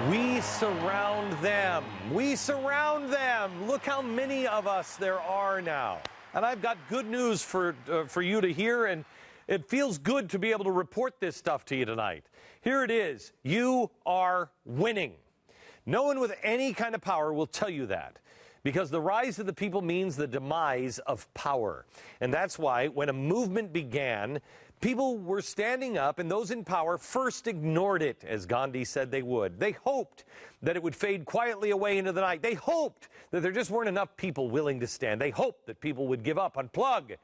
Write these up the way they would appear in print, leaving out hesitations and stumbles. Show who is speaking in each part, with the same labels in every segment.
Speaker 1: We surround them. We surround them. Look how many of us there are now. And I've got good news for you to hear, and it feels good to be able to report this stuff to you tonight. Here it is. You are winning. No one with any kind of power will tell you that, because the rise of the people means the demise of power. And that's why when a movement began, people were standing up, and those in power first ignored it, as Gandhi said they would. They hoped that it would fade quietly away into the night. They hoped that there just weren't enough people willing to stand. They hoped that people would give up, unplug,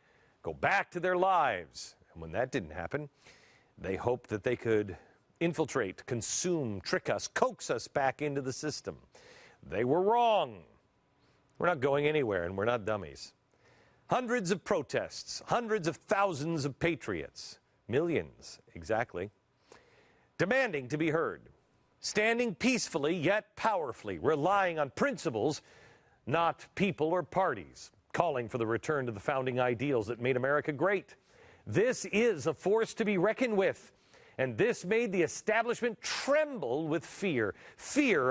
Speaker 1: go back to their lives. And when that didn't happen, they hoped that they could infiltrate, consume, trick us, coax us back into the system. They were wrong. We're not going anywhere, and we're not dummies. Hundreds of protests, hundreds of thousands of patriots, millions exactly, demanding to be heard, standing peacefully yet powerfully, relying on principles, not people or parties, calling for the return to the founding ideals that made America great. This is a force to be reckoned with, and this made the establishment tremble with fear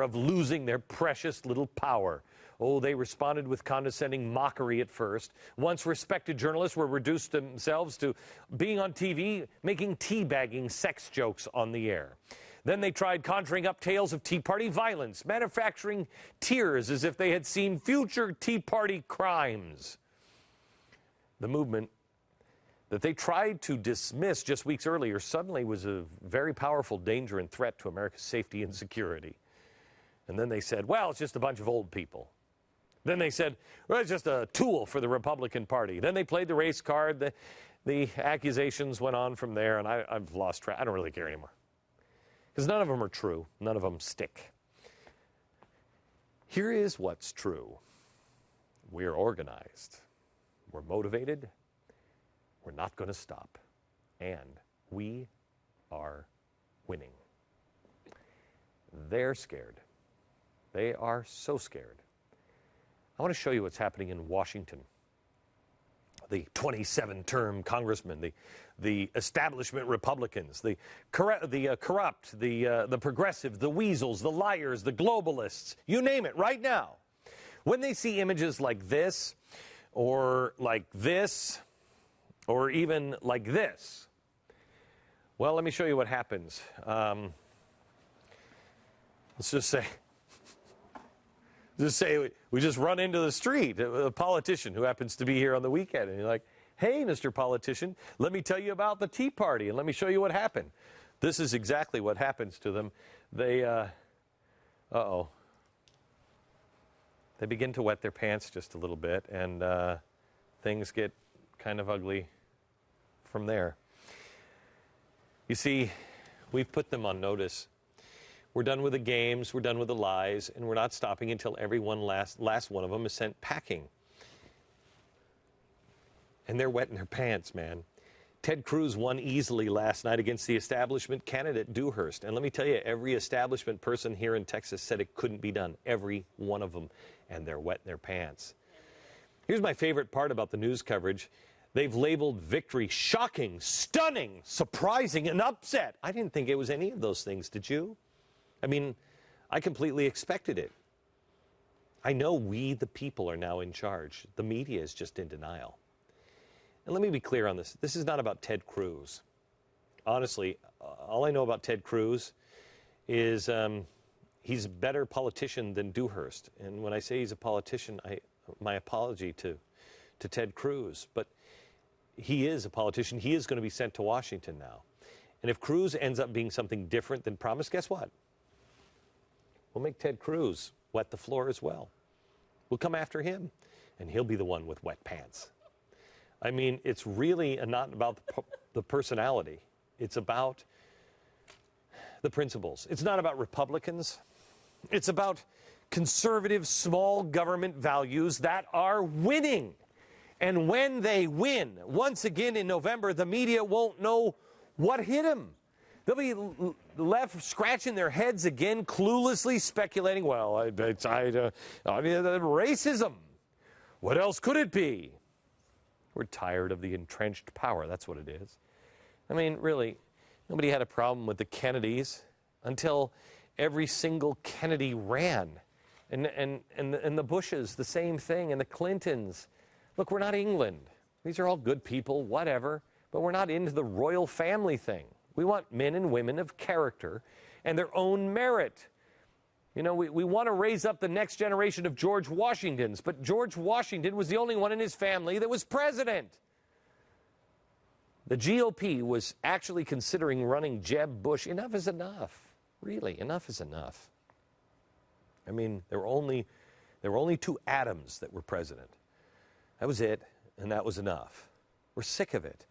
Speaker 1: of losing their precious little power. Oh, they responded with condescending mockery at first. Once respected journalists were reduced themselves to being on TV, making teabagging sex jokes on the air. Then they tried conjuring up tales of Tea Party violence, manufacturing tears as if they had seen future Tea Party crimes. The movement that they tried to dismiss just weeks earlier suddenly was a very powerful danger and threat to America's safety and security. And then they said, well, it's just a bunch of old people. Then they said, well, it's just a tool for the Republican Party. Then they played the race card. The accusations went on from there, and I've lost track. I don't really care anymore, because none of them are true. None of them stick. Here is what's true. We're organized. We're motivated. We're not going to stop. And we are winning. They're scared. They are so scared. I want to show you what's happening in Washington. The 27-term congressmen, the establishment Republicans, the corrupt, the progressive, the weasels, the liars, the globalists, you name it, right now. When they see images like this, or like this, or even like this, well, let me show you what happens. Let's just say we just run into the street, a politician who happens to be here on the weekend, and you're like, hey, Mr. Politician, let me tell you about the Tea Party, and let me show you what happened. This is exactly what happens to them. They begin to wet their pants just a little bit, and things get kind of ugly from there. You see, we've put them on notice. We're done with the games, we're done with the lies, and we're not stopping until every last one of them is sent packing. And they're wetting their pants, man. Ted Cruz won easily last night against the establishment candidate, Dewhurst. And let me tell you, every establishment person here in Texas said it couldn't be done. Every one of them. And they're wetting their pants. Here's my favorite part about the news coverage. They've labeled victory shocking, stunning, surprising, and upset. I didn't think it was any of those things, did you? I mean, I completely expected it. I know we, the people, are now in charge. The media is just in denial. And let me be clear on this. This is not about Ted Cruz. Honestly, all I know about Ted Cruz is he's a better politician than Dewhurst. And when I say he's a politician, my apology to Ted Cruz. But he is a politician. He is going to be sent to Washington now. And if Cruz ends up being something different than promised, guess what? We'll make Ted Cruz wet the floor as well. We'll come after him, and he'll be the one with wet pants. I mean, it's really not about the personality. It's about the principles. It's not about Republicans. It's about conservative small government values that are winning. And when they win, once again in November, the media won't know what hit them. They'll be left scratching their heads again, cluelessly speculating, well, racism. What else could it be? We're tired of the entrenched power. That's what it is. I mean, really, nobody had a problem with the Kennedys until every single Kennedy ran. And the Bushes, the same thing, and the Clintons. Look, we're not England. These are all good people, whatever, but we're not into the royal family thing. We want men and women of character and their own merit. You know, we want to raise up the next generation of George Washingtons, but George Washington was the only one in his family that was president. The GOP was actually considering running Jeb Bush. Enough is enough. Really, enough is enough. I mean, there were only two Adams that were president. That was it, and that was enough. We're sick of it.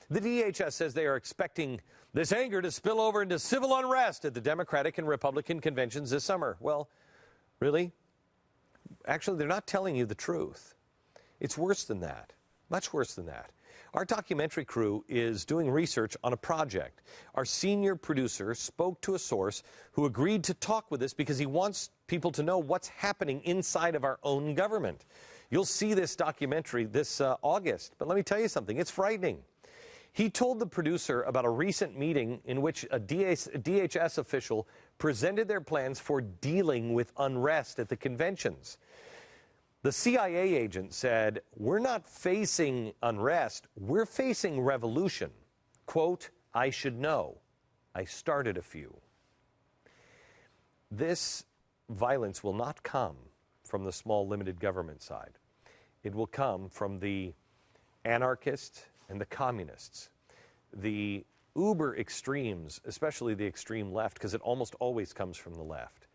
Speaker 1: The DHS says they are expecting this anger to spill over into civil unrest at the Democratic and Republican conventions this summer. Well, really? Actually, they're not telling you the truth. It's worse than that, much worse than that. Our documentary crew is doing research on a project. Our senior producer spoke to a source who agreed to talk with us because he wants people to know what's happening inside of our own government. You'll see this documentary this August, but let me tell you something, it's frightening. He told the producer about a recent meeting in which a DHS official presented their plans for dealing with unrest at the conventions. The CIA agent said, "We're not facing unrest, we're facing revolution." Quote, "I should know. I started a few." This violence will not come from the small limited government side. It will come from the anarchists and the communists, the uber extremes, especially the extreme left, because it almost always comes from the left.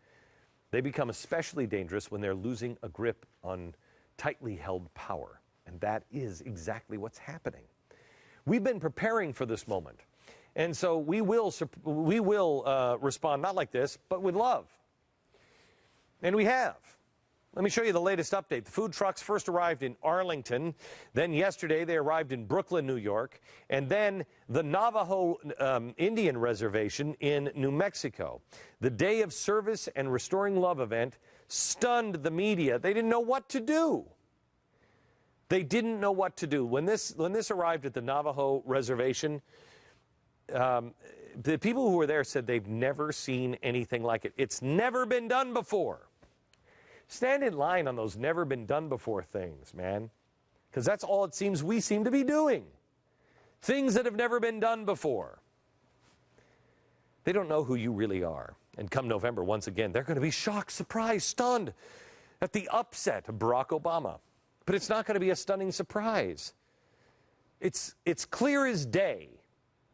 Speaker 1: They become especially dangerous when they're losing a grip on tightly held power. And that is exactly what's happening. We've been preparing for this moment. And so we will respond not like this, but with love. And we have. Let me show you the latest update. The food trucks first arrived in Arlington. Then yesterday they arrived in Brooklyn, New York. And then the Navajo Indian Reservation in New Mexico. The Day of Service and Restoring Love event stunned the media. They didn't know what to do. They didn't know what to do. When this arrived at the Navajo Reservation, the people who were there said they've never seen anything like it. It's never been done before. Stand in line on those never been done before things, man. Because that's all it seems we seem to be doing. Things that have never been done before. They don't know who you really are. And come November, once again, they're going to be shocked, surprised, stunned at the upset of Barack Obama. But it's not going to be a stunning surprise. It's clear as day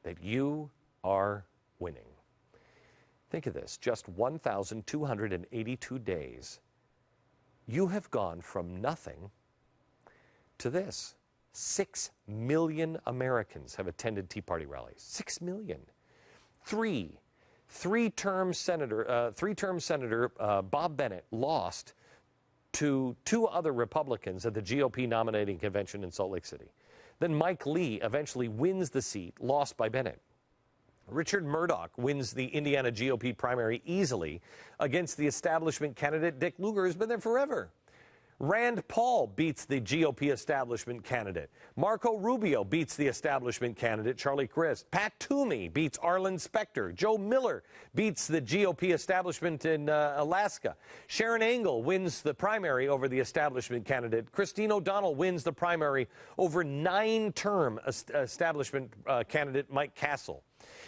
Speaker 1: that you are winning. Think of this, just 1,282 days. You have gone from nothing to this. 6 million Americans have attended Tea Party rallies. 6 million. Three-term Senator Bob Bennett lost to two other Republicans at the GOP nominating convention in Salt Lake City. Then Mike Lee eventually wins the seat, lost by Bennett. Richard Murdoch wins the Indiana GOP primary easily against the establishment candidate Dick Lugar, who's been there forever. Rand Paul beats the GOP establishment candidate. Marco Rubio beats the establishment candidate Charlie Crist. Pat Toomey beats Arlen Specter. Joe Miller beats the GOP establishment in Alaska. Sharon Angle wins the primary over the establishment candidate. Christine O'Donnell wins the primary over 9-term establishment candidate Mike Castle.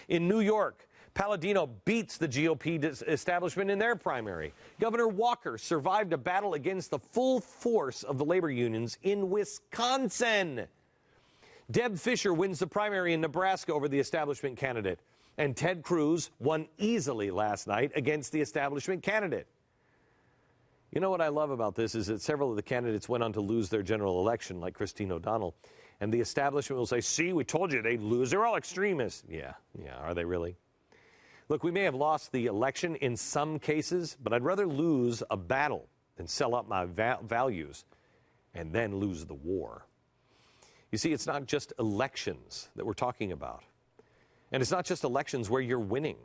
Speaker 1: In New York, Palladino beats the GOP establishment in their primary. Governor Walker survived a battle against the full force of the labor unions in Wisconsin. Deb Fischer wins the primary in Nebraska over the establishment candidate. And Ted Cruz won easily last night against the establishment candidate. You know what I love about this is that several of the candidates went on to lose their general election, like Christine O'Donnell. And the establishment will say, "See, we told you they'd lose. They're all extremists." Yeah, are they really? Look, we may have lost the election in some cases, but I'd rather lose a battle than sell up my values and then lose the war. You see, it's not just elections that we're talking about. And it's not just elections where you're winning.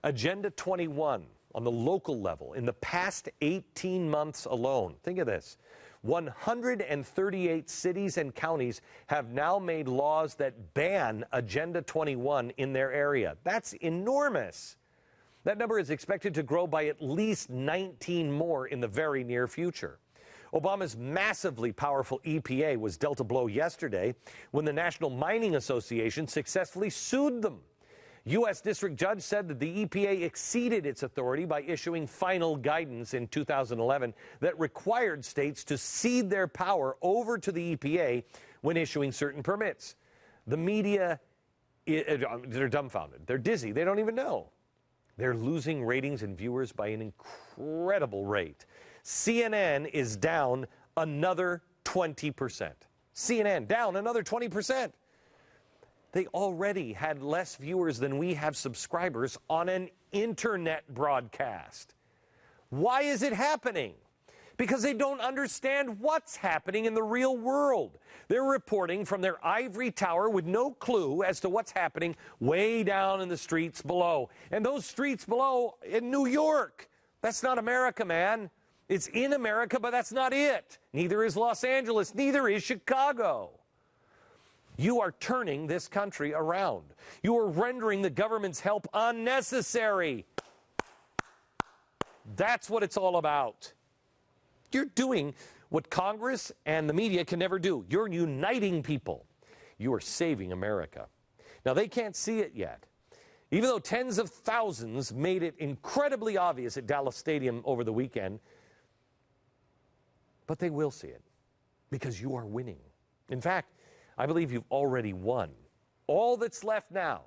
Speaker 1: Agenda 21 on the local level in the past 18 months alone. Think of this. 138 cities and counties have now made laws that ban Agenda 21 in their area. That's enormous. That number is expected to grow by at least 19 more in the very near future. Obama's massively powerful EPA was dealt a blow yesterday when the National Mining Association successfully sued them. U.S. District Judge said that the EPA exceeded its authority by issuing final guidance in 2011 that required states to cede their power over to the EPA when issuing certain permits. The media, they're dumbfounded. They're dizzy. They don't even know. They're losing ratings and viewers by an incredible rate. CNN is down another 20%. CNN down another 20%. They already had less viewers than we have subscribers on an internet broadcast. Why is it happening? Because they don't understand what's happening in the real world. They're reporting from their ivory tower with no clue as to what's happening way down in the streets below. And those streets below in New York, that's not America, man. It's in America, but that's not it. Neither is Los Angeles. Neither is Chicago. You are turning this country around. You are rendering the government's help unnecessary. That's what it's all about. You're doing what Congress and the media can never do. You're uniting people. You are saving America. Now, they can't see it yet. Even though tens of thousands made it incredibly obvious at Dallas Stadium over the weekend, but they will see it because you are winning. In fact, I believe you've already won. All that's left now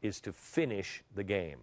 Speaker 1: is to finish the game.